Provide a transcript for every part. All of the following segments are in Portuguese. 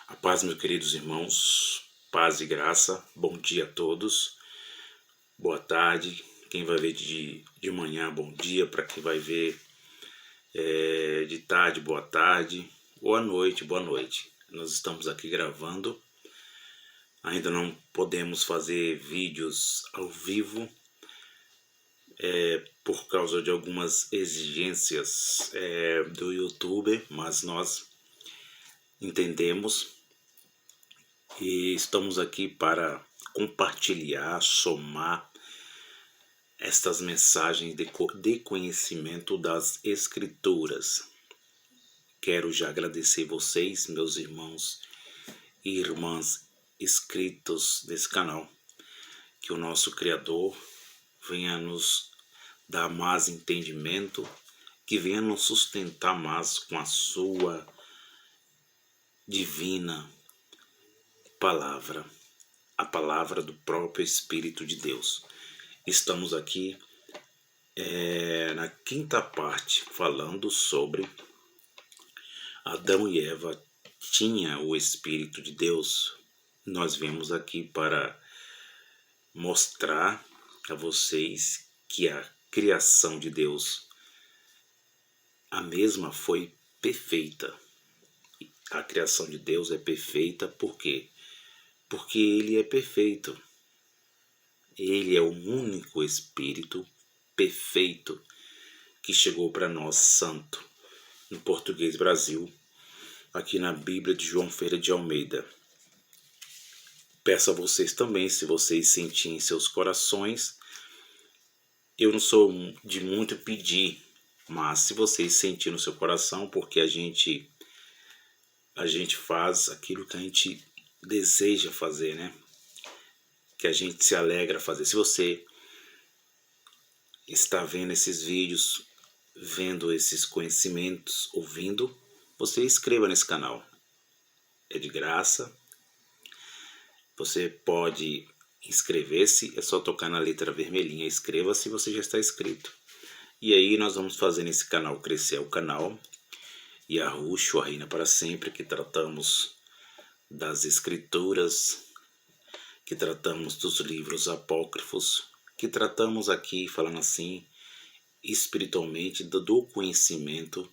A paz, meus queridos irmãos, paz e graça, bom dia a todos, boa tarde, quem vai ver de manhã, bom dia, para quem vai ver de tarde, boa tarde, boa noite, boa noite. Nós estamos aqui gravando, ainda não podemos fazer vídeos ao vivo, por causa de algumas exigências do YouTube, mas nós entendemos e estamos aqui para compartilhar, somar estas mensagens de conhecimento das Escrituras. Quero já agradecer vocês, meus irmãos e irmãs inscritos desse canal, que o nosso Criador venha nos dar mais entendimento, que venha nos sustentar mais com a sua divina palavra, a palavra do próprio Espírito de Deus. Estamos aqui na quinta parte falando sobre Adão e Eva tinha o Espírito de Deus. Nós viemos aqui para mostrar a vocês que a criação de Deus, a mesma foi perfeita. A criação de Deus é perfeita por quê? Porque Ele é perfeito. Ele é o único Espírito perfeito que chegou para nós, santo, no português Brasil, aqui na Bíblia de João Ferreira de Almeida. Peço a vocês também, se vocês sentirem em seus corações, eu não sou de muito pedir, mas se vocês sentirem no seu coração, porque a gente faz aquilo que a gente deseja fazer, né? Que a gente se alegra a fazer. Se você está vendo esses vídeos, vendo esses conhecimentos, ouvindo, você inscreva nesse canal. É de graça. Você pode inscrever-se, é só tocar na letra vermelhinha, inscreva-se, você já está inscrito. E aí nós vamos fazer nesse canal crescer o canal Yahushua reina para sempre, que tratamos das escrituras, que tratamos dos livros apócrifos, que tratamos aqui, falando assim, espiritualmente, do conhecimento,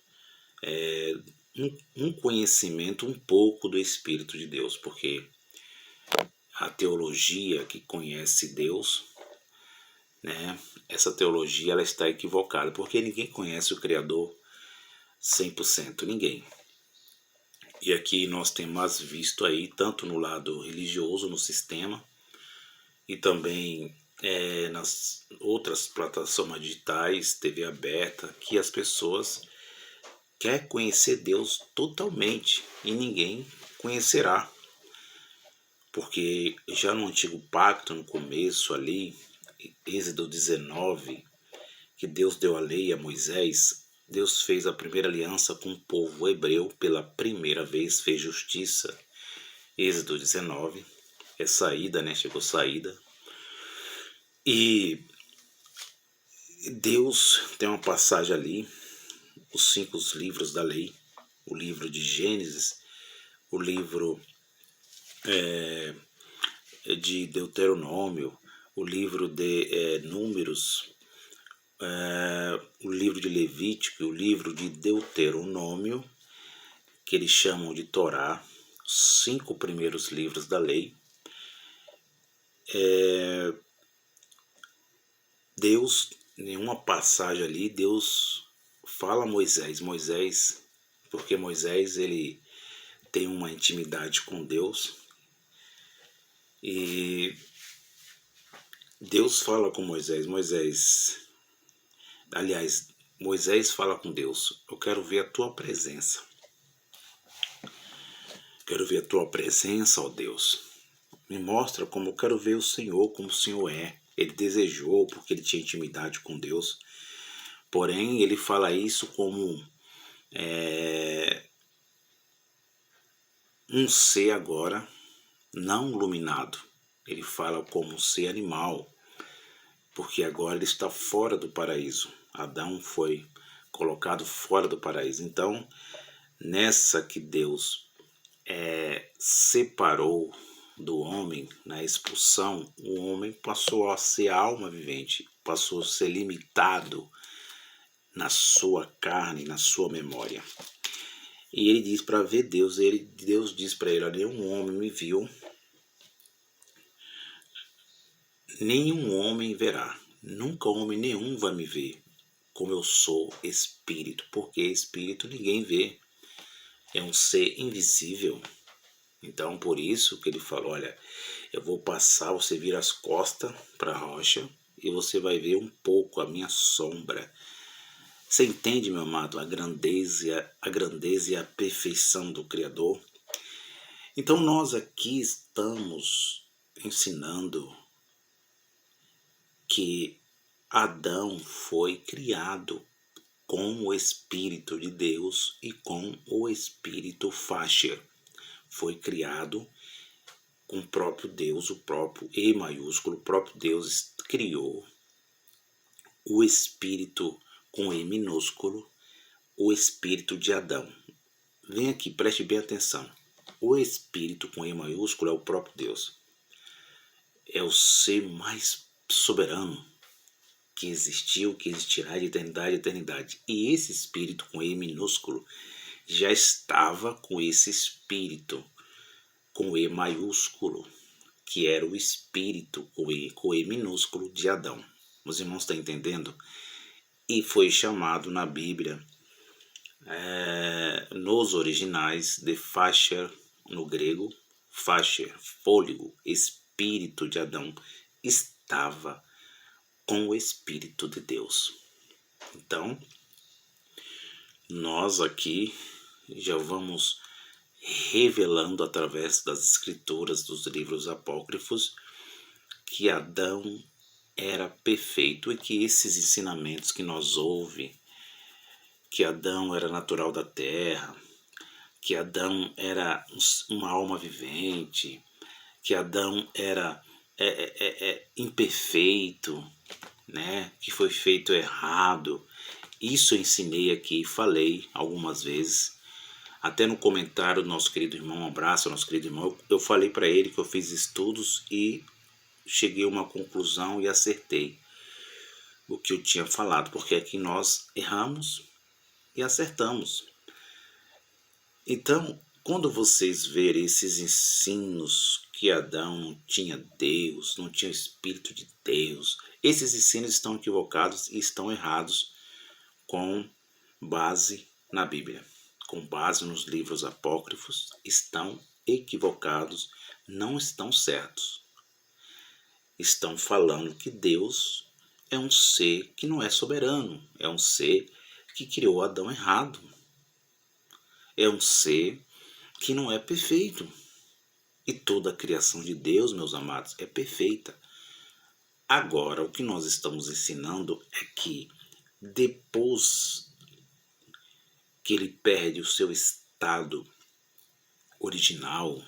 um conhecimento um pouco do Espírito de Deus, porque a teologia que conhece Deus, né, essa teologia ela está equivocada, porque ninguém conhece o Criador 100%, ninguém. E aqui nós temos visto aí, tanto no lado religioso, no sistema, e também nas outras plataformas digitais, TV aberta, que as pessoas querem conhecer Deus totalmente e ninguém conhecerá. Porque já no Antigo Pacto, no começo ali, Êxodo 19, que Deus deu a lei a Moisés, Deus fez a primeira aliança com o povo hebreu, pela primeira vez fez justiça. Êxodo 19, é saída, né? Chegou saída. E Deus tem uma passagem ali, os 5 livros da lei, o livro de Gênesis, o livro de Deuteronômio, o livro de Números, o livro de Levítico e o livro de Deuteronômio, que eles chamam de Torá, os 5 primeiros livros da lei. Deus, em uma passagem ali, Deus fala a Moisés, porque Moisés ele tem uma intimidade com Deus, e Deus fala com Moisés, Moisés fala com Deus, eu quero ver a tua presença. Quero ver a tua presença, ó Deus. Me mostra como eu quero ver o Senhor, como o Senhor é. Ele desejou, porque ele tinha intimidade com Deus. Porém, ele fala isso como um ser agora não iluminado. Ele fala como um ser animal, porque agora ele está fora do paraíso. Adão foi colocado fora do paraíso. Então, nessa que Deus separou do homem na expulsão, o homem passou a ser alma vivente, passou a ser limitado na sua carne, na sua memória. E ele diz para ver Deus, Deus diz para ele: nenhum homem me viu, nenhum homem verá, nunca homem nenhum vai me ver, como eu sou espírito, porque espírito ninguém vê, é um ser invisível. Então por isso que ele falou: olha, eu vou passar, você vira as costas para a rocha e você vai ver um pouco a minha sombra. Você entende, meu amado, a grandeza e a perfeição do Criador? Então nós aqui estamos ensinando que Adão foi criado com o Espírito de Deus e com o Espírito Facher. Foi criado com o próprio Deus, o próprio E maiúsculo, o próprio Deus criou o Espírito com E minúsculo, o Espírito de Adão. Vem aqui, preste bem atenção. O Espírito com E maiúsculo é o próprio Deus. É o ser mais soberano que existiu, que existirá de eternidade a eternidade. E esse Espírito com E minúsculo já estava com esse Espírito com E maiúsculo, que era o Espírito com E minúsculo de Adão. Os irmãos estão entendendo? E foi chamado na Bíblia, nos originais, de Facher, no grego, Facher, fôlego, Espírito de Adão, estava com o Espírito de Deus. Então, nós aqui já vamos revelando através das escrituras dos livros apócrifos que Adão era perfeito e que esses ensinamentos que nós ouvimos, que Adão era natural da terra, que Adão era uma alma vivente, que Adão era imperfeito, né? Que foi feito errado. Isso eu ensinei aqui, falei algumas vezes. Até no comentário do nosso querido irmão, um abraço ao nosso querido irmão, eu falei para ele que eu fiz estudos e cheguei a uma conclusão e acertei o que eu tinha falado, porque aqui nós erramos e acertamos. Então, quando vocês verem esses ensinos que Adão não tinha Deus, não tinha o Espírito de Deus, esses ensinos estão equivocados e estão errados com base na Bíblia, com base nos livros apócrifos, estão equivocados, não estão certos. Estão falando que Deus é um ser que não é soberano, é um ser que criou Adão errado, é um ser que não é perfeito. E toda a criação de Deus, meus amados, é perfeita. Agora, o que nós estamos ensinando é que depois que ele perde o seu estado original,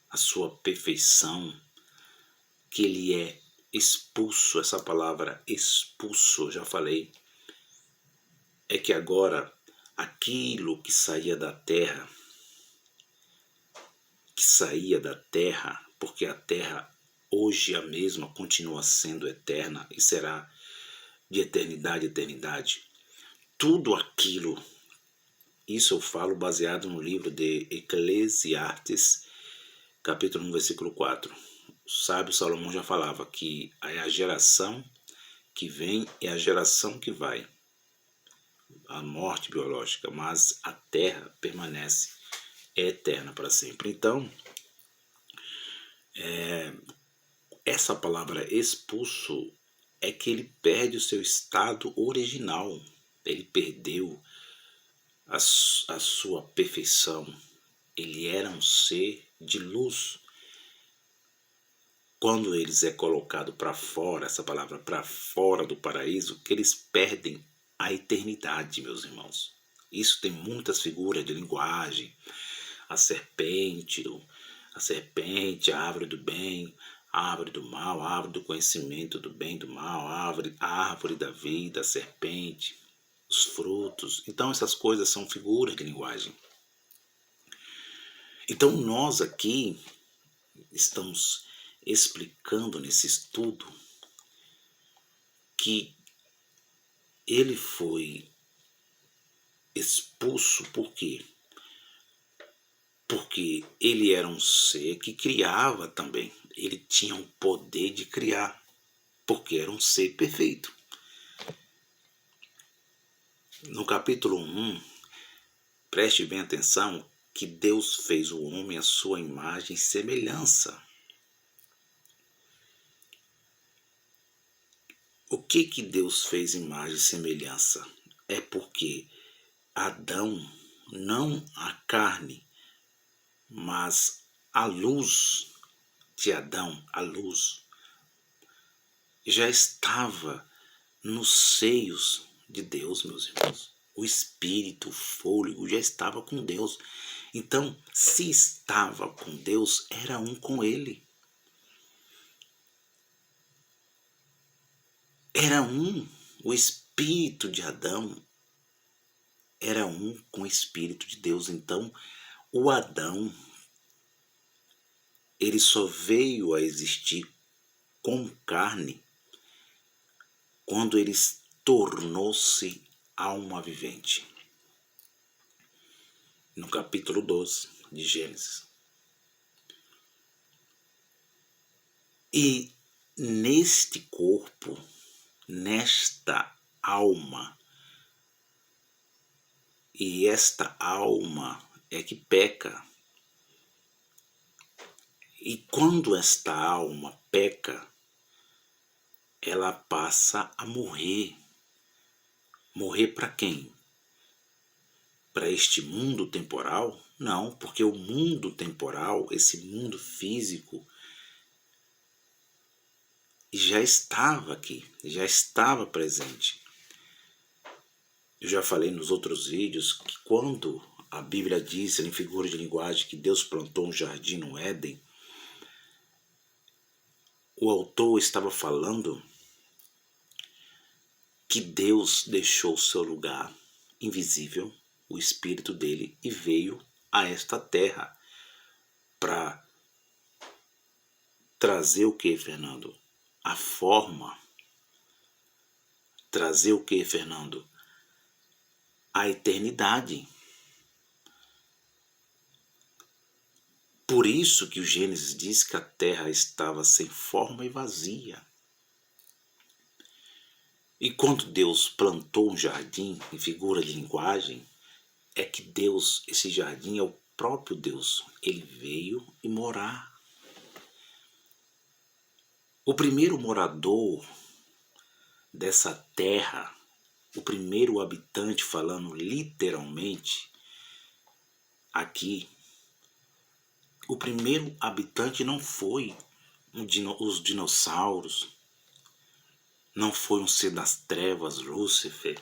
a sua perfeição, que ele é expulso, essa palavra expulso, eu já falei, é que agora aquilo que saía da terra, porque a terra hoje a mesma continua sendo eterna e será de eternidade a eternidade. Tudo aquilo, isso eu falo baseado no livro de Eclesiastes, capítulo 1, versículo 4. O sábio Salomão já falava que é a geração que vem e a geração que vai. A morte biológica, mas a terra permanece, é eterna para sempre. Então, essa palavra expulso é que ele perde o seu estado original. Ele perdeu a sua perfeição. Ele era um ser de luz. Quando eles é colocado para fora, essa palavra para fora do paraíso, que eles perdem a eternidade, meus irmãos. Isso tem muitas figuras de linguagem. A serpente, a árvore do bem, a árvore do mal, a árvore do conhecimento do bem e do mal, a árvore da vida, a serpente, os frutos. Então essas coisas são figuras de linguagem. Então nós aqui estamos explicando nesse estudo que ele foi expulso por quê? Porque ele era um ser que criava também. Ele tinha o poder de criar, porque era um ser perfeito. No capítulo 1, preste bem atenção que Deus fez o homem à sua imagem e semelhança. O que Deus fez imagem e semelhança? É porque Adão, não a carne, mas a luz de Adão, a luz, já estava nos seios de Deus, meus irmãos. O espírito, o fôlego já estava com Deus. Então, se estava com Deus, era um com ele. Era um. O espírito de Adão era um com o espírito de Deus. Então, o Adão, ele só veio a existir com carne quando ele tornou-se alma vivente. No capítulo 12 de Gênesis. E neste corpo, nesta alma, e esta alma é que peca. E quando esta alma peca, ela passa a morrer. Morrer para quem? Para este mundo temporal? Não, porque o mundo temporal, esse mundo físico, já estava aqui, já estava presente. Eu já falei nos outros vídeos que quando a Bíblia diz, em figura de linguagem, que Deus plantou um jardim no Éden, o autor estava falando que Deus deixou o seu lugar invisível, o Espírito dele, e veio a esta terra para trazer o que, Fernando? A forma. Trazer o que, Fernando? A eternidade. Por isso que o Gênesis diz que a terra estava sem forma e vazia. E quando Deus plantou um jardim, em figura de linguagem, é que Deus, esse jardim é o próprio Deus. Ele veio e morar. O primeiro morador dessa terra, o primeiro habitante, falando literalmente aqui, o primeiro habitante não foi os dinossauros, não foi um ser das trevas, Lúcifer.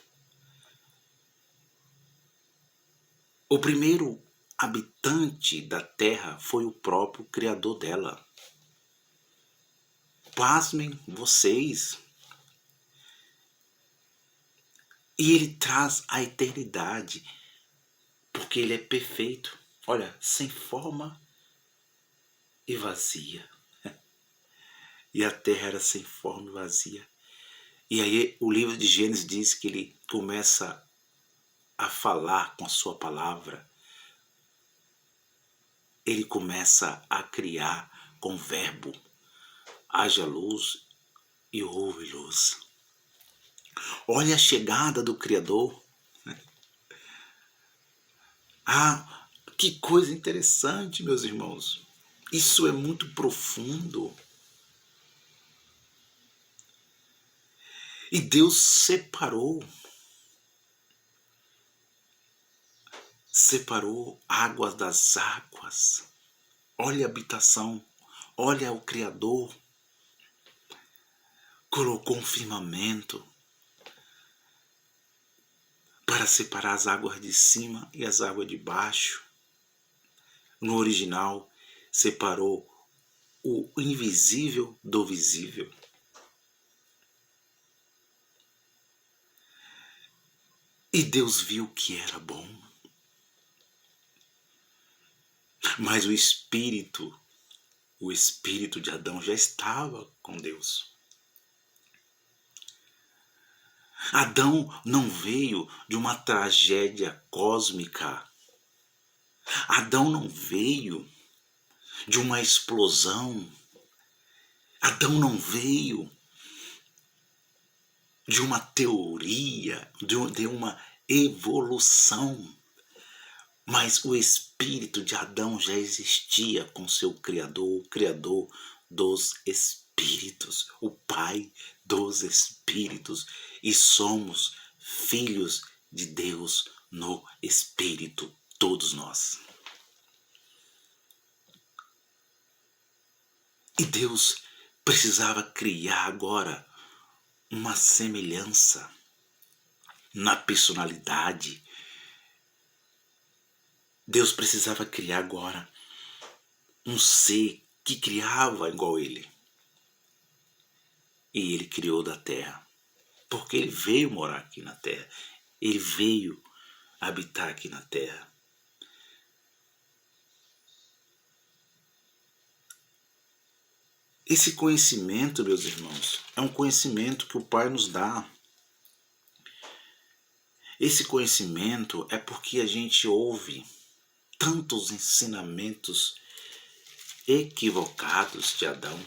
O primeiro habitante da terra foi o próprio Criador dela. Pasmem vocês. E ele traz a eternidade, porque ele é perfeito. Olha, sem forma e vazia. E a terra era sem forma e vazia. E aí o livro de Gênesis diz que ele começa a falar com a sua palavra. Ele começa a criar com o verbo. Haja luz e houve luz. Olha a chegada do Criador. Ah, que coisa interessante, meus irmãos. Isso é muito profundo. E Deus separou águas das águas. Olha a habitação, olha o Criador. Colocou um firmamento para separar as águas de cima e as águas de baixo. No original, separou o invisível do visível. E Deus viu que era bom. Mas o espírito de Adão já estava com Deus. Adão não veio de uma tragédia cósmica. Adão não veio de uma explosão. Adão não veio de uma teoria, de uma evolução. Mas o espírito de Adão já existia com seu Criador, o Criador dos espíritos, o Pai dos espíritos. E somos filhos de Deus no Espírito, todos nós. E Deus precisava criar agora uma semelhança na personalidade. Deus precisava criar agora um ser que criava igual ele. E ele criou da terra. Porque ele veio morar aqui na terra. Ele veio habitar aqui na terra. Esse conhecimento, meus irmãos, é um conhecimento que o Pai nos dá. Esse conhecimento é porque a gente ouve tantos ensinamentos equivocados de Adão.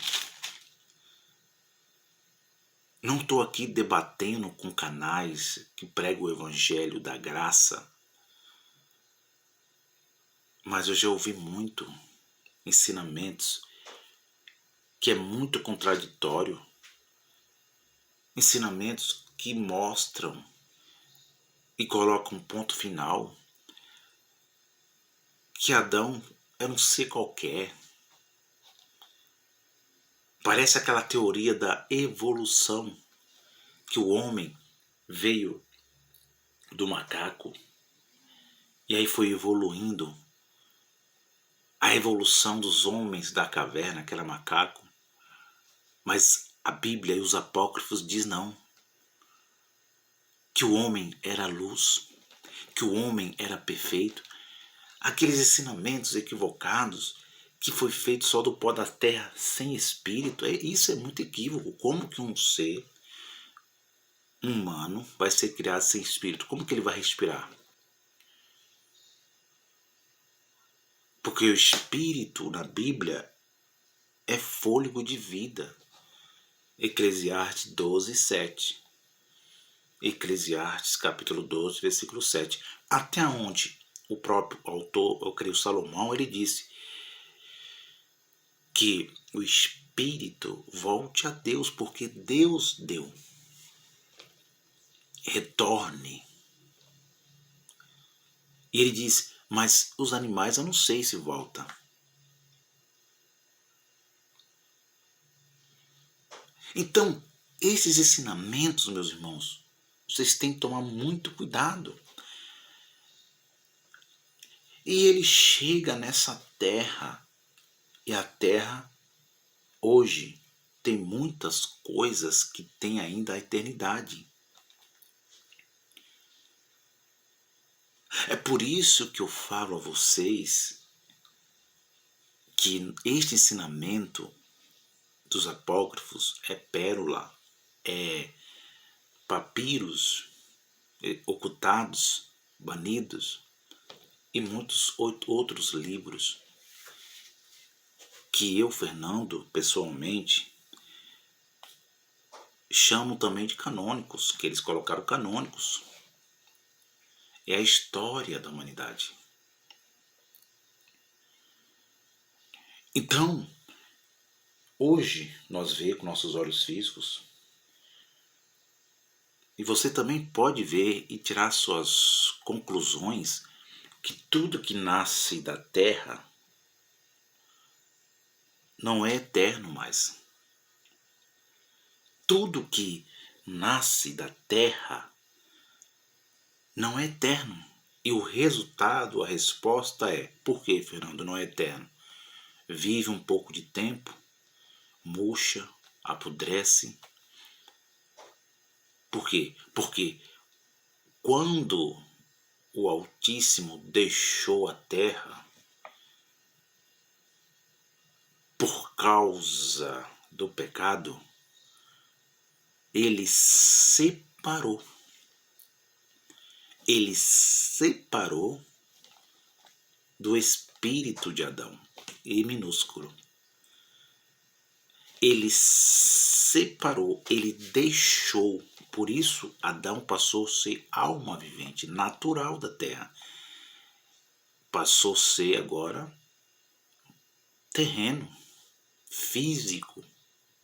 Não estou aqui debatendo com canais que pregam o evangelho da graça, mas eu já ouvi muito ensinamentos que é muito contraditório, ensinamentos que mostram e colocam um ponto final que Adão era um ser qualquer. Parece aquela teoria da evolução, que o homem veio do macaco e aí foi evoluindo. A evolução dos homens da caverna, que era macaco. Mas a Bíblia e os apócrifos diz não. Que o homem era luz, que o homem era perfeito. Aqueles ensinamentos equivocados que foi feito só do pó da terra sem espírito, isso é muito equívoco. Como que um ser humano vai ser criado sem espírito? Como que ele vai respirar? Porque o espírito na Bíblia é fôlego de vida. Eclesiastes 12, 7. Eclesiastes capítulo 12, versículo 7. Até onde o próprio autor, eu creio Salomão, ele disse que o espírito volte a Deus, porque Deus deu. Retorne. E ele diz, mas os animais eu não sei se voltam. Então, esses ensinamentos, meus irmãos, vocês têm que tomar muito cuidado. E ele chega nessa terra, e a terra hoje tem muitas coisas que tem ainda a eternidade. É por isso que eu falo a vocês que este ensinamento dos apócrifos é pérola, é papiros ocultados, banidos e muitos outros livros que eu, Fernando, pessoalmente, chamo também de canônicos, que eles colocaram canônicos. É a história da humanidade. Então, hoje nós vemos com nossos olhos físicos, e você também pode ver e tirar suas conclusões, que tudo que nasce da terra não é eterno mais. Tudo que nasce da terra não é eterno. E o resultado, a resposta é: por que, Fernando, não é eterno? Vive um pouco de tempo, murcha, apodrece. Por quê? Porque quando o Altíssimo deixou a terra, causa do pecado, ele separou do espírito de Adão, E minúsculo. Ele separou, ele deixou. Por isso, Adão passou a ser alma vivente, natural da terra. Passou a ser agora terreno, físico.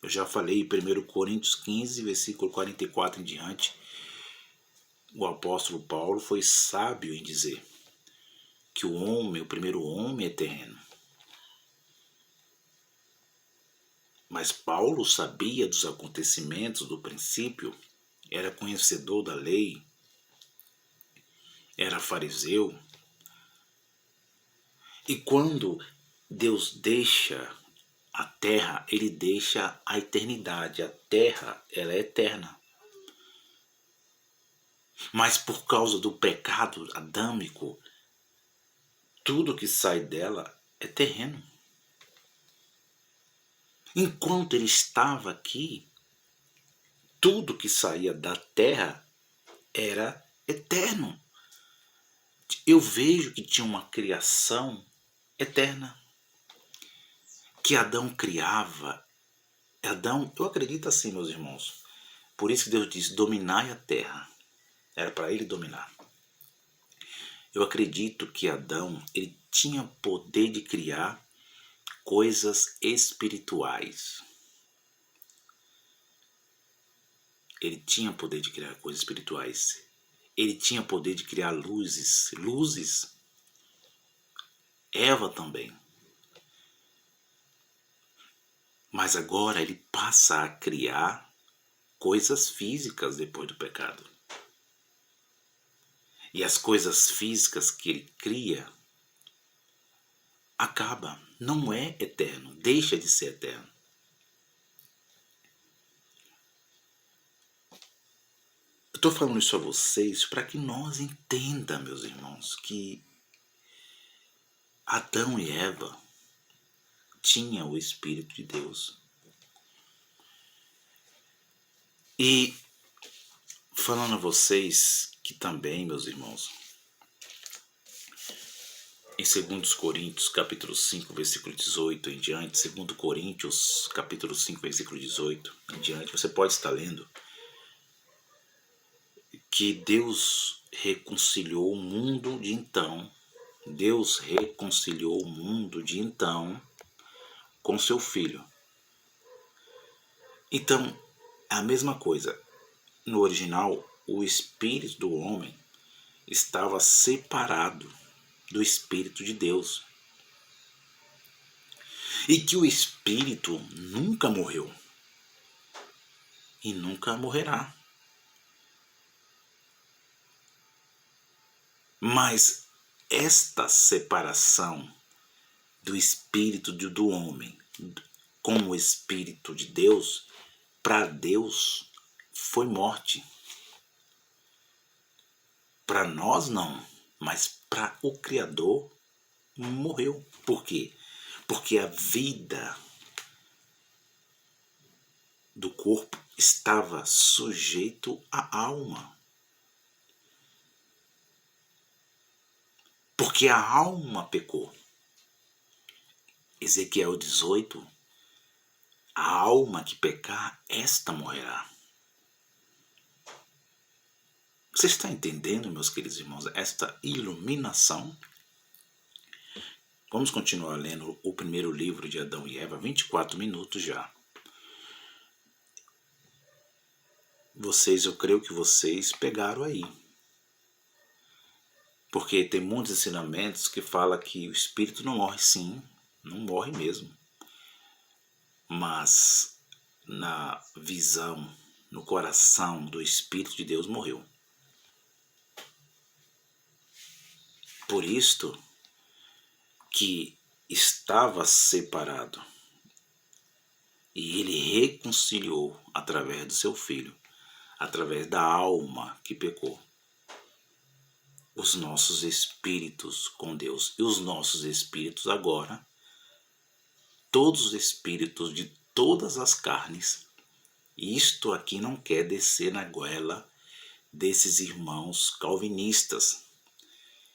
Eu já falei em 1 Coríntios 15, versículo 44 em diante. O apóstolo Paulo foi sábio em dizer que o primeiro homem é terreno. Mas Paulo sabia dos acontecimentos do princípio, era conhecedor da lei, era fariseu. E quando Deus deixa a terra, ele deixa a eternidade. A terra, ela é eterna. Mas por causa do pecado adâmico, tudo que sai dela é terreno. Enquanto ele estava aqui, tudo que saía da terra era eterno. Eu vejo que tinha uma criação eterna. Que Adão criava. Adão, eu acredito assim, meus irmãos. Por isso que Deus diz, dominai a terra. Era para ele dominar. Eu acredito que Adão, ele tinha poder de criar coisas espirituais. Ele tinha poder de criar coisas espirituais. Ele tinha poder de criar luzes. Eva também. Mas agora ele passa a criar coisas físicas depois do pecado. E as coisas físicas que ele cria acaba, não é eterno, deixa de ser eterno. Eu estou falando isso a vocês para que nós entendamos, meus irmãos, que Adão e Eva tinham o Espírito de Deus. E falando a vocês que também, meus irmãos, em 2 Coríntios, capítulo 5, versículo 18 em diante, 2 Coríntios, capítulo 5, versículo 18 em diante, você pode estar lendo que Deus reconciliou o mundo de então. Deus reconciliou o mundo de então com seu Filho. Então, é a mesma coisa. No original, o espírito do homem estava separado do Espírito de Deus. E que o Espírito nunca morreu. E nunca morrerá. Mas esta separação do Espírito do homem com o Espírito de Deus, para Deus foi morte. Para nós não, mas para o Criador morreu. Por quê? Porque a vida do corpo estava sujeito à alma. Porque a alma pecou. Ezequiel 18, a alma que pecar, esta morrerá. Você está entendendo, meus queridos irmãos, esta iluminação? Vamos continuar lendo o primeiro livro de Adão e Eva, 24 minutos já. Eu creio que vocês pegaram aí. Porque tem muitos ensinamentos que falam que o espírito não morre, sim, não morre mesmo. Mas na visão, no coração do Espírito de Deus morreu. Por isto que estava separado. E ele reconciliou através do seu Filho, através da alma que pecou, os nossos espíritos com Deus. E os nossos espíritos agora todos os espíritos de todas as carnes. Isto aqui não quer descer na goela desses irmãos calvinistas.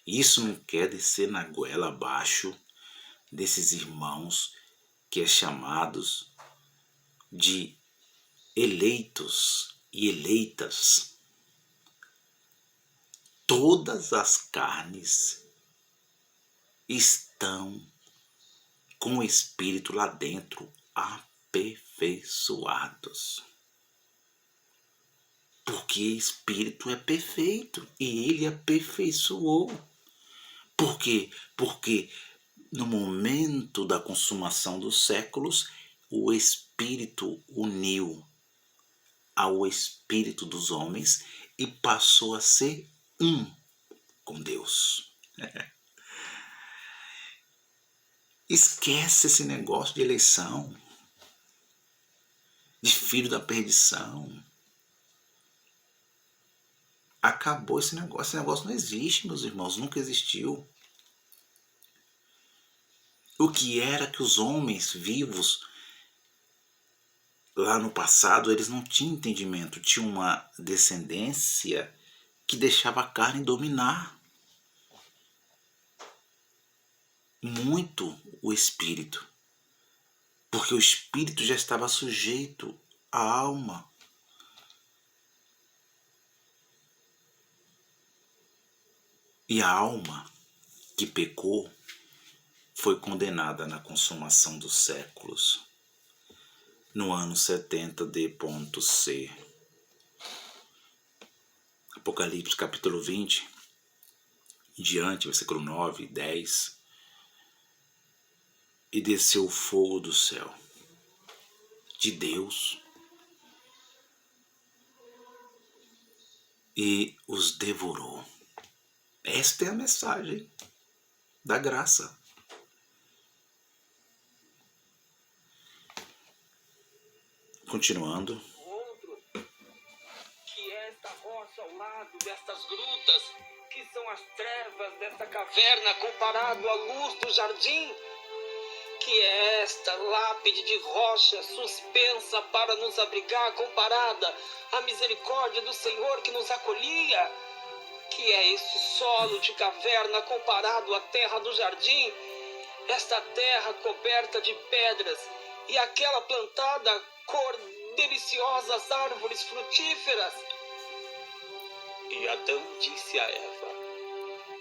Isso não quer descer na goela abaixo desses irmãos que é chamados de eleitos e eleitas. Todas as carnes estão com o Espírito lá dentro, aperfeiçoados. Porque Espírito é perfeito e Ele aperfeiçoou. Por quê? Porque no momento da consumação dos séculos, o Espírito uniu ao Espírito dos homens e passou a ser um com Deus. Esquece esse negócio de eleição, de filho da perdição. Acabou esse negócio. Esse negócio não existe, meus irmãos, nunca existiu. O que era que os homens vivos lá no passado, eles não tinham entendimento, tinha uma descendência que deixava a carne dominar muito o espírito, porque o espírito já estava sujeito à alma. E a alma que pecou foi condenada na consumação dos séculos, no ano 70 D.C. Apocalipse capítulo 20, em diante, versículo 9 e 10. E desceu o fogo do céu, de Deus, e os devorou. Esta é a mensagem da graça. Continuando. Outro, que é esta rocha ao lado destas grutas, que são as trevas desta caverna comparado à luz do jardim, que é esta lápide de rocha suspensa para nos abrigar comparada à misericórdia do Senhor que nos acolhia, que é este solo de caverna comparado à terra do jardim, esta terra coberta de pedras e aquela plantada cor deliciosas árvores frutíferas. E Adão disse a Eva: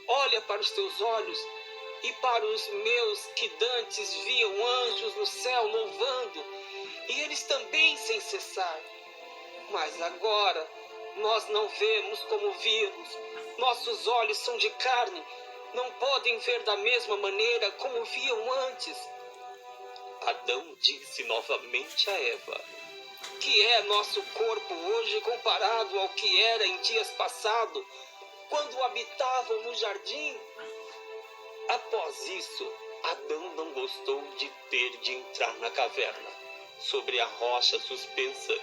olha para os teus olhos e para os meus, que dantes viam anjos no céu louvando, e eles também sem cessar. Mas agora nós não vemos como vimos, nossos olhos são de carne, não podem ver da mesma maneira como viam antes. Adão disse novamente a Eva: que é nosso corpo hoje comparado ao que era em dias passados, quando habitavam no jardim? Após isso, Adão não gostou de ter de entrar na caverna, sobre a rocha suspensa,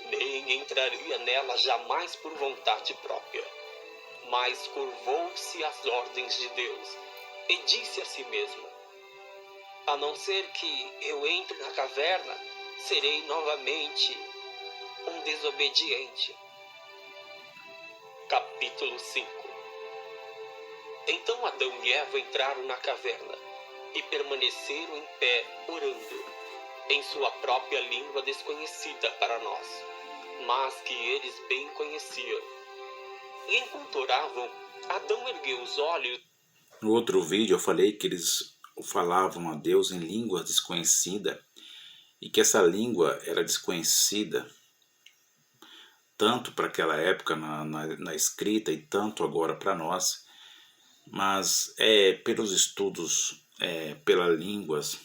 nem entraria nela jamais por vontade própria. Mas curvou-se às ordens de Deus e disse a si mesmo: a não ser que eu entre na caverna, serei novamente um desobediente. Capítulo 5. Então Adão e Eva entraram na caverna e permaneceram em pé, orando, em sua própria língua desconhecida para nós, mas que eles bem conheciam. E enquanto oravam, Adão ergueu os olhos. No outro vídeo eu falei que eles falavam a Deus em língua desconhecida e que essa língua era desconhecida tanto para aquela época na escrita e tanto agora para nós, mas pelos estudos, pelas línguas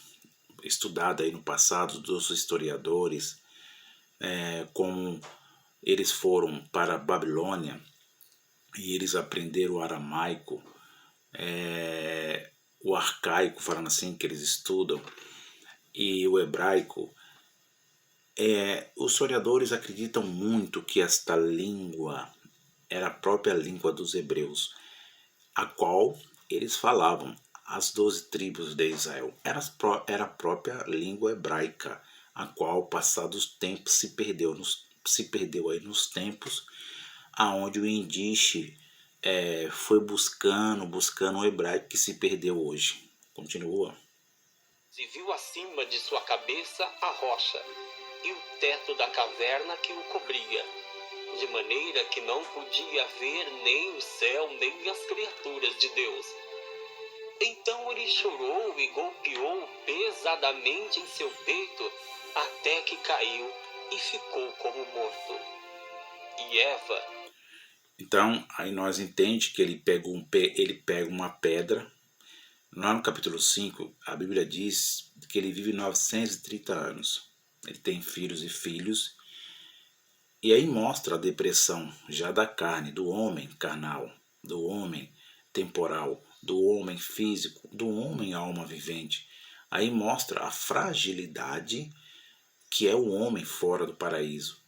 estudadas aí no passado dos historiadores, como eles foram para a Babilônia e eles aprenderam o aramaico, o arcaico, falando assim, que eles estudam, e o hebraico. Os historiadores acreditam muito que esta língua era a própria língua dos hebreus, a qual eles falavam. as 12 tribos de Israel. Era a própria língua hebraica, a qual, passados os tempos, se perdeu aí nos tempos, aonde o Indiche foi buscando o hebraico que se perdeu hoje. Continua. E viu acima de sua cabeça a rocha e o teto da caverna que o cobria, de maneira que não podia ver nem o céu, nem as criaturas de Deus. Então ele chorou e golpeou pesadamente em seu peito, até que caiu e ficou como morto. E Eva... Então, aí nós entendemos que ele pega uma pedra. Lá no capítulo 5, a Bíblia diz que ele vive 930 anos. Ele tem filhos e filhos. E aí mostra a depressão já da carne, do homem carnal, do homem temporal, do homem físico, do homem alma vivente. Aí mostra a fragilidade que é o homem fora do paraíso.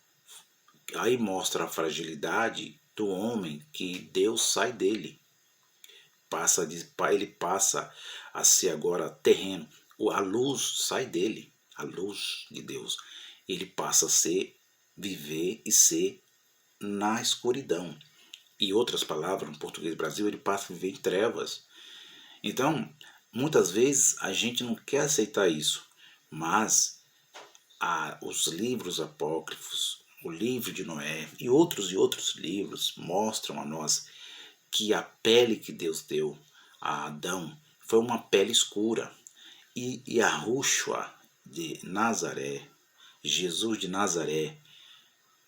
Aí mostra a fragilidade do homem que Deus sai dele. Ele passa a ser agora terreno. A luz sai dele, a luz de Deus. Ele passa a viver e ser na escuridão. Em outras palavras, no português do Brasil, ele passa a viver em trevas. Então, muitas vezes a gente não quer aceitar isso, mas os livros apócrifos, o livro de Noé e outros livros mostram a nós que a pele que Deus deu a Adão foi uma pele escura. E Yahushua de Nazaré, Jesus de Nazaré,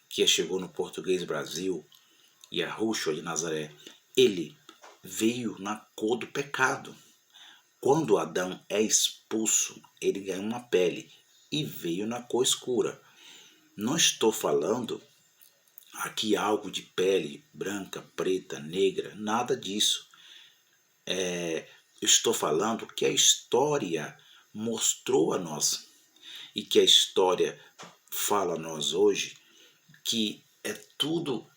que chegou no português Brasil, Yahushua de Nazaré, ele veio na cor do pecado. Quando Adão é expulso, ele ganha uma pele e veio na cor escura. Não estou falando aqui algo de pele branca, preta, negra, nada disso. Estou falando que a história mostrou a nós e que a história fala a nós hoje que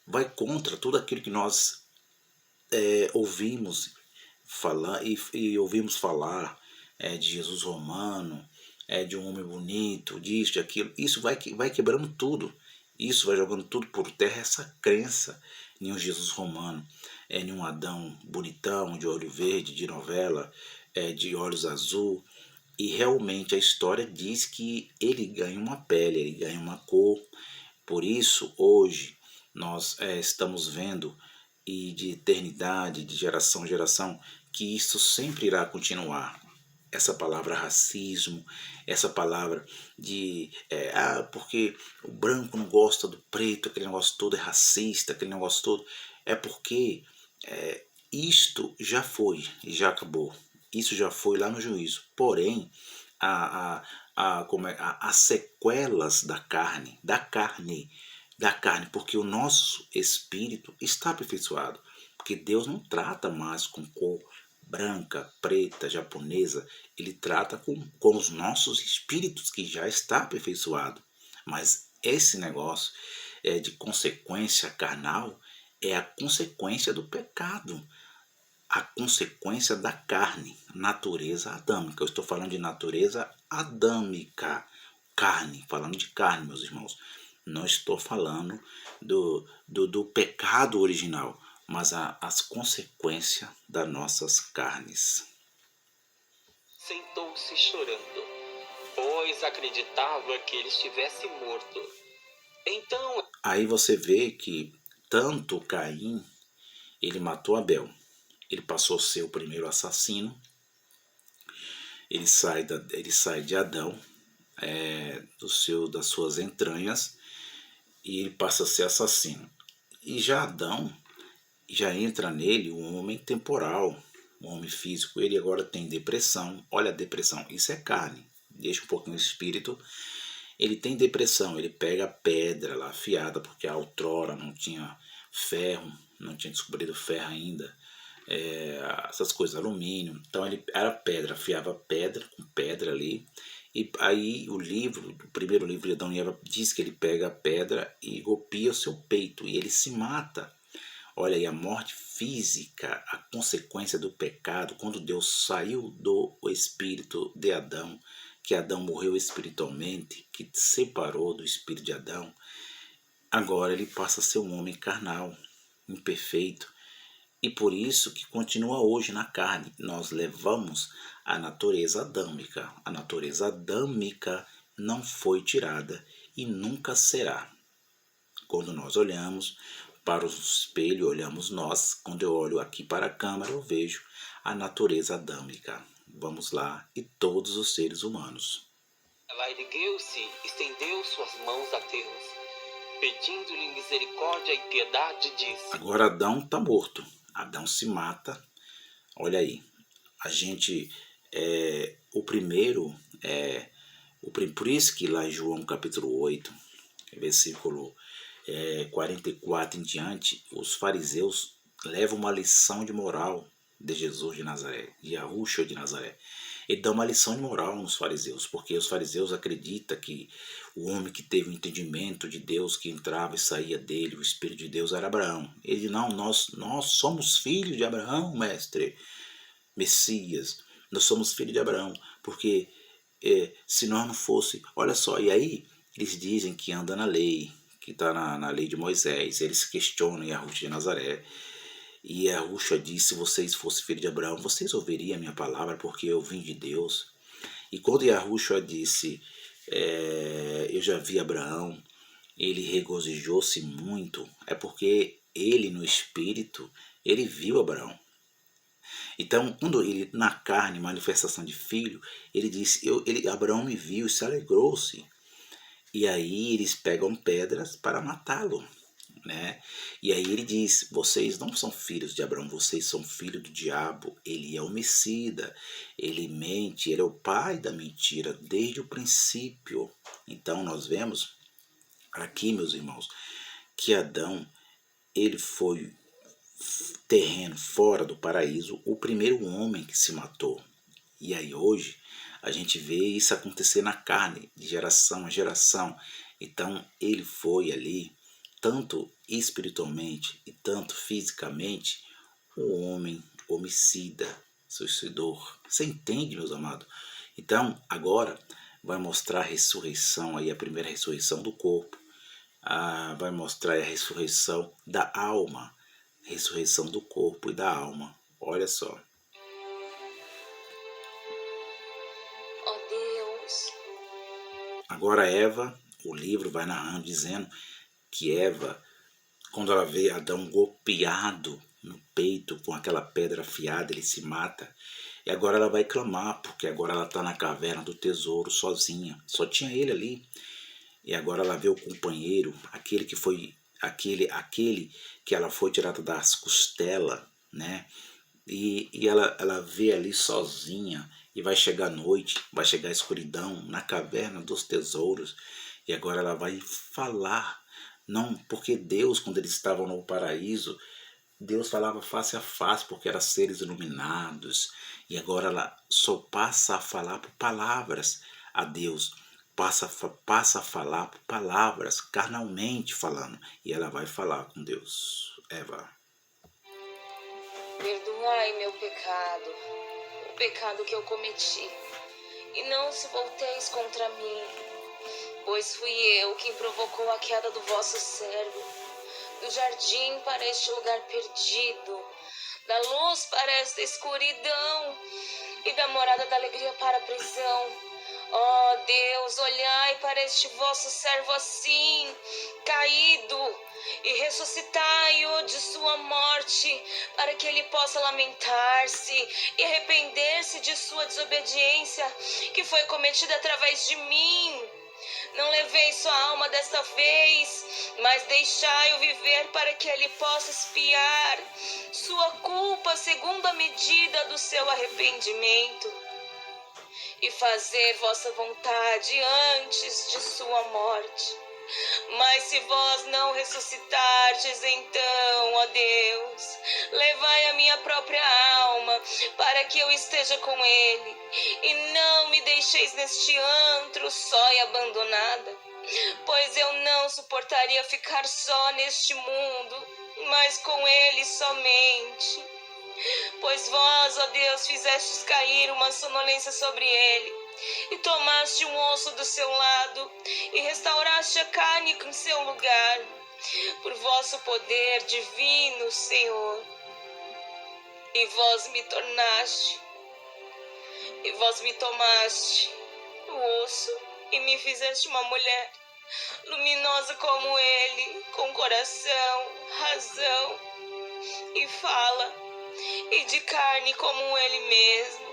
vai contra tudo aquilo que nós ouvimos falar e ouvimos falar de Jesus romano, de um homem bonito, disso, de aquilo. Isso vai quebrando tudo. Isso vai jogando tudo por terra, essa crença em um Jesus romano, em um Adão bonitão, de olho verde, de novela, de olhos azul. E realmente a história diz que ele ganha uma pele, ele ganha uma cor. Por isso, hoje, nós estamos vendo, e de eternidade, de geração em geração, que isso sempre irá continuar. Essa palavra racismo, essa palavra de porque o branco não gosta do preto, aquele negócio todo é racista, aquele negócio todo, é porque isto já foi e já acabou. Isso já foi lá no juízo. Porém, as sequelas da carne, porque o nosso espírito está aperfeiçoado. Porque Deus não trata mais com cor branca, preta, japonesa, ele trata com os nossos espíritos que já está aperfeiçoado. Mas esse negócio de consequência carnal é a consequência do pecado, a consequência da carne, natureza adâmica. Eu estou falando de natureza adâmica, carne, falando de carne, meus irmãos. Não estou falando do pecado original, mas as consequências das nossas carnes. Sentou-se chorando, pois acreditava que ele estivesse morto. Então... Aí você vê que tanto Caim, ele matou Abel. Ele passou a ser o primeiro assassino. Ele sai de Adão, das suas entranhas, e ele passa a ser assassino. E já Adão, já entra nele um homem temporal, um homem físico. Ele agora tem depressão. Olha a depressão, isso é carne. Deixa um pouquinho o espírito. Ele tem depressão, ele pega a pedra lá afiada, porque a outrora não tinha ferro, não tinha descobrido ferro ainda. Essas coisas, alumínio. Então ele era pedra, afiava pedra com pedra ali. E aí o primeiro livro de Adão e Eva diz que ele pega a pedra e golpeia o seu peito e ele se mata. Olha aí, a morte física, a consequência do pecado, quando Deus saiu do espírito de Adão, que Adão morreu espiritualmente, que separou do espírito de Adão, agora ele passa a ser um homem carnal, imperfeito, e por isso que continua hoje na carne. Nós levamos a natureza adâmica. A natureza adâmica não foi tirada e nunca será. Quando nós olhamos para o espelho, olhamos nós. Quando eu olho aqui para a câmera, eu vejo a natureza adâmica. Vamos lá, e todos os seres humanos. Ela ergueu-se e estendeu suas mãos a Deus, pedindo-lhe misericórdia e piedade, disse. Agora Adão está morto. Adão se mata. Olha aí, a gente por isso que lá em João capítulo 8, versículo 44 em diante, os fariseus levam uma lição de moral de Jesus de Nazaré, de Yahushua de Nazaré. Ele dá uma lição de moral nos fariseus, porque os fariseus acreditam que o homem que teve o entendimento de Deus, que entrava e saía dele, o Espírito de Deus, era Abraão. Ele diz, não, nós somos filhos de Abraão, mestre, Messias, nós somos filhos de Abraão, porque se nós não fosse, olha só, e aí eles dizem que anda na lei, que está na lei de Moisés, eles questionam Yahushua de Nazaré, e Yahushua disse, se vocês fossem filhos de Abraão, vocês ouviriam a minha palavra, porque eu vim de Deus. E quando Yahushua disse, eu já vi Abraão, ele regozijou-se muito, é porque ele no espírito, ele viu Abraão. Então, quando ele, na carne, manifestação de filho, ele disse, Abraão me viu e se alegrou-se. E aí eles pegam pedras para matá-lo, né? E aí ele diz, vocês não são filhos de Abraão, vocês são filhos do diabo. Ele é homicida, ele mente, ele é o pai da mentira desde o princípio. Então nós vemos aqui, meus irmãos, que Adão, ele foi terreno fora do paraíso, o primeiro homem que se matou. E aí hoje a gente vê isso acontecer na carne, de geração a geração. Então ele foi ali, tanto espiritualmente e tanto fisicamente, um homem homicida, suicidor. Você entende, meus amados? Então agora vai mostrar a ressurreição, aí a primeira ressurreição do corpo, vai mostrar a ressurreição da alma, ressurreição do corpo e da alma. Olha só. Oh Deus. Agora Eva, o livro vai narrando, dizendo que Eva, quando ela vê Adão golpeado no peito com aquela pedra afiada, ele se mata. E agora ela vai clamar, porque agora ela está na caverna do tesouro sozinha. Só tinha ele ali. E agora ela vê o companheiro, aquele que ela foi tirada das costelas, né? E ela vê ali sozinha, e vai chegar a noite, vai chegar a escuridão na caverna dos tesouros, e agora ela vai falar, não, porque Deus, quando eles estavam no paraíso, Deus falava face a face, porque eram seres iluminados, e agora ela só passa a falar por palavras a Deus, passa a falar por palavras, carnalmente falando, e ela vai falar com Deus. Eva. Perdoai meu pecado, o pecado que eu cometi, e não se volteis contra mim, pois fui eu quem provocou a queda do vosso servo, do jardim para este lugar perdido, da luz para esta escuridão, e da morada da alegria para a prisão. Ó Deus, olhai para este vosso servo assim, caído, e ressuscitai-o de sua morte, para que ele possa lamentar-se e arrepender-se de sua desobediência, que foi cometida através de mim. Não leveis sua alma desta vez, mas deixai-o viver para que ele possa expiar sua culpa segundo a medida do seu arrependimento, e fazer vossa vontade antes de sua morte. Mas se vós não ressuscitardes, então, ó Deus, levai a minha própria alma, para que eu esteja com ele, e não me deixeis neste antro só e abandonada, pois eu não suportaria ficar só neste mundo, mas com ele somente. Pois vós, ó Deus, fizestes cair uma sonolência sobre ele, e tomaste um osso do seu lado, e restauraste a carne em seu lugar, por vosso poder divino, Senhor. E vós me tornaste, e vós me tomaste o osso, e me fizeste uma mulher, luminosa como ele, com coração, razão e fala, e de carne como ele mesmo.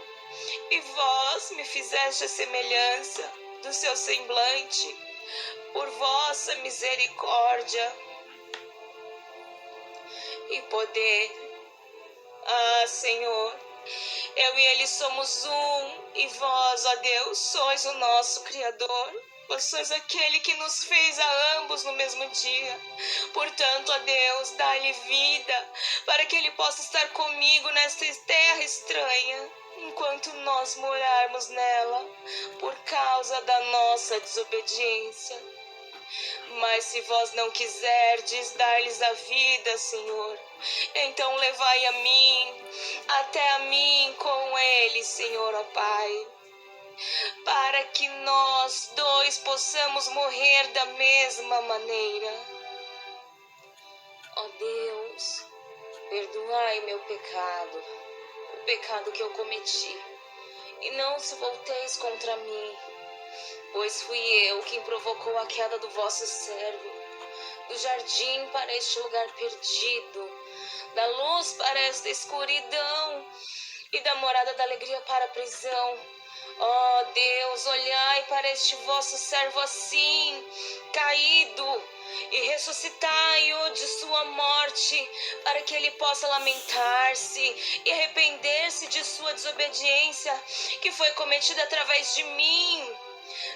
E vós me fizeste a semelhança do seu semblante, por vossa misericórdia e poder. Ah, Senhor, eu e ele somos um, e vós, ó Deus, sois o nosso Criador. Vós sois aquele que nos fez a ambos no mesmo dia. Portanto, ó Deus, dá-lhe vida, para que ele possa estar comigo nesta terra estranha, enquanto nós morarmos nela, por causa da nossa desobediência. Mas se vós não quiserdes dar-lhes a vida, Senhor, então levai a mim, até a mim com ele, Senhor, ó Pai, para que nós dois possamos morrer da mesma maneira. Ó Deus, perdoai meu pecado, o pecado que eu cometi, e não se volteis contra mim, pois fui eu quem provocou a queda do vosso servo, do jardim para este lugar perdido, da luz para esta escuridão, e da morada da alegria para a prisão. Ó Deus, olhai para este vosso servo assim, caído, e ressuscitai-o de sua morte, para que ele possa lamentar-se e arrepender-se de sua desobediência, que foi cometida através de mim.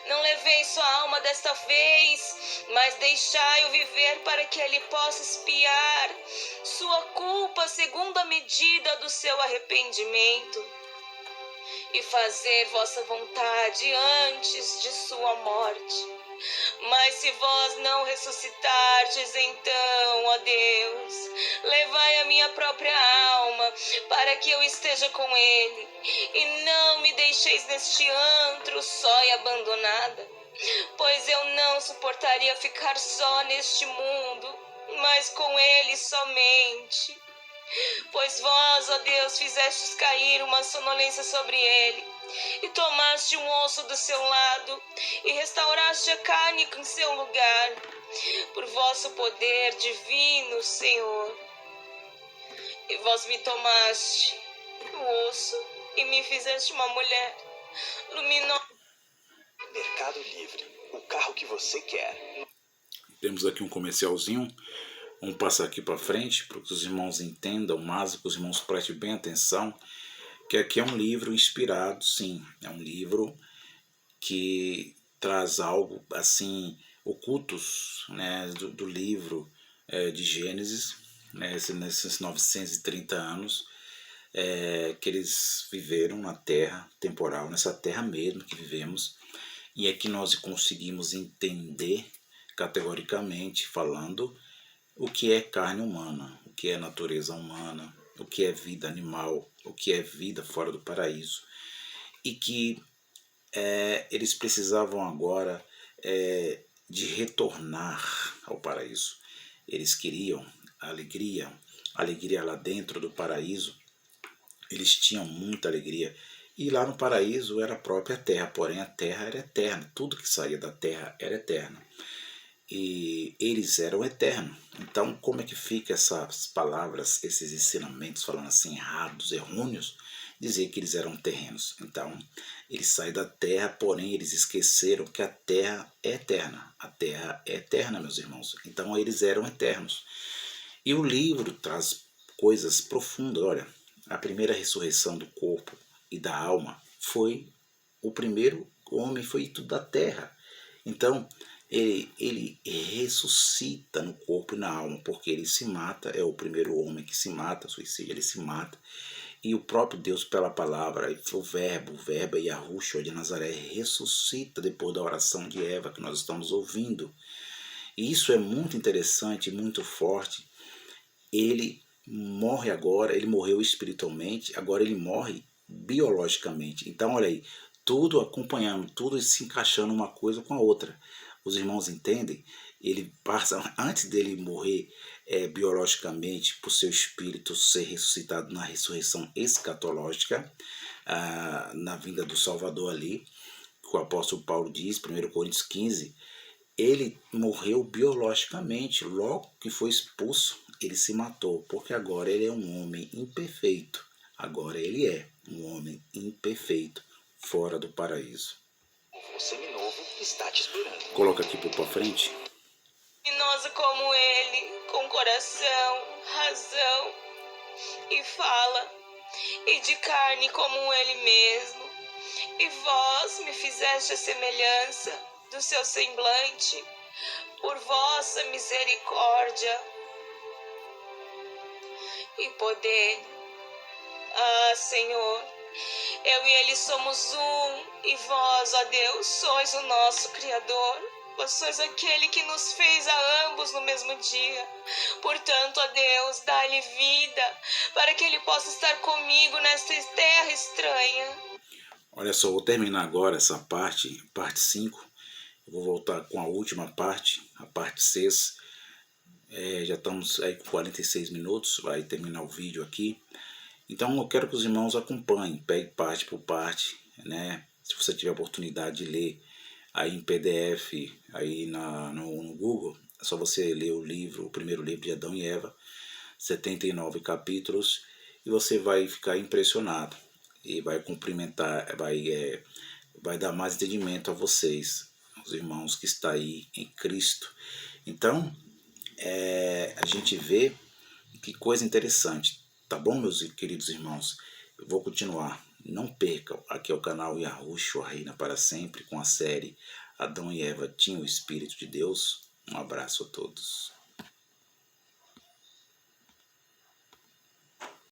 Não levei sua alma desta vez, mas deixai-o viver, para que ele possa expiar sua culpa segundo a medida do seu arrependimento, e fazer vossa vontade antes de sua morte. Mas se vós não ressuscitardes, então, ó Deus, levai a minha própria alma, para que eu esteja com ele, e não me deixeis neste antro só e abandonada, pois eu não suportaria ficar só neste mundo, mas com ele somente. Pois vós, ó Deus, fizestes cair uma sonolência sobre ele, e tomaste um osso do seu lado, e restauraste a carne em seu lugar, por vosso poder divino, Senhor. E vós me tomaste o osso, e me fizeste uma mulher luminosa. Mercado Livre, o carro que você quer. Temos aqui um comercialzinho. Vamos passar aqui para frente para que os irmãos entendam, mas que os irmãos prestem bem atenção, que aqui é um livro inspirado, sim, é um livro que traz algo assim, ocultos, né, do livro de Gênesis, né, nesses 930 anos que eles viveram na terra temporal, nessa terra mesmo que vivemos, e é que nós conseguimos entender categoricamente falando o que é carne humana, o que é natureza humana, o que é vida animal, o que é vida fora do paraíso, e que eles precisavam agora de retornar ao paraíso. Eles queriam alegria lá dentro do paraíso. Eles tinham muita alegria, e lá no paraíso era a própria terra, porém a terra era eterna, tudo que saía da terra era eterno. E eles eram eternos. Então, como é que fica essas palavras, esses ensinamentos, falando assim, errados, errôneos, dizer que eles eram terrenos? Então, eles saem da terra, porém eles esqueceram que a terra é eterna. A terra é eterna, meus irmãos. Então, eles eram eternos. E o livro traz coisas profundas. Olha, a primeira ressurreição do corpo e da alma foi o primeiro homem feito da terra. Então, ele ressuscita no corpo e na alma, porque ele se mata, é o primeiro homem que se mata, suicídio, ele se mata. E o próprio Deus, pela palavra, o verbo é Yahushua de Nazaré, ressuscita depois da oração de Eva que nós estamos ouvindo. E isso é muito interessante, muito forte. Ele morre agora, ele morreu espiritualmente, agora ele morre biologicamente. Então, olha aí, tudo acompanhando, tudo se encaixando uma coisa com a outra. Os irmãos entendem? Ele passa, antes dele morrer biologicamente, por seu espírito ser ressuscitado na ressurreição escatológica, na vinda do Salvador ali, que o apóstolo Paulo diz, 1 Coríntios 15, ele morreu biologicamente, logo que foi expulso, ele se matou, porque agora ele é um homem imperfeito. Agora ele é um homem imperfeito, fora do paraíso. O seminovo está te esperando. Coloca aqui para frente. Luminosa como ele, com coração, razão e fala, e de carne como ele mesmo. E vós me fizeste a semelhança do seu semblante, por vossa misericórdia e poder. Ah, Senhor, eu e ele somos um, e vós, ó Deus, sois o nosso Criador. Vós sois aquele que nos fez a ambos no mesmo dia. Portanto, ó Deus, dá-lhe vida, para que ele possa estar comigo nesta terra estranha. Olha só, vou terminar agora essa parte 5. Eu vou voltar com a última parte, a parte 6. Já estamos aí com 46 minutos, vai terminar o vídeo aqui. Então eu quero que os irmãos acompanhem, pegue parte por parte, né? Se você tiver a oportunidade de ler aí em PDF, aí no Google, é só você ler o livro, o primeiro livro de Adão e Eva, 79 capítulos, e você vai ficar impressionado e vai cumprimentar, vai dar mais entendimento a vocês, os irmãos que estão aí em Cristo. Então, a gente vê que coisa interessante, tá bom, meus queridos irmãos? Eu vou continuar. Não percam, aqui é o canal Yahushua Reina para Sempre, com a série Adão e Eva tinham o Espírito de Deus. Um abraço a todos.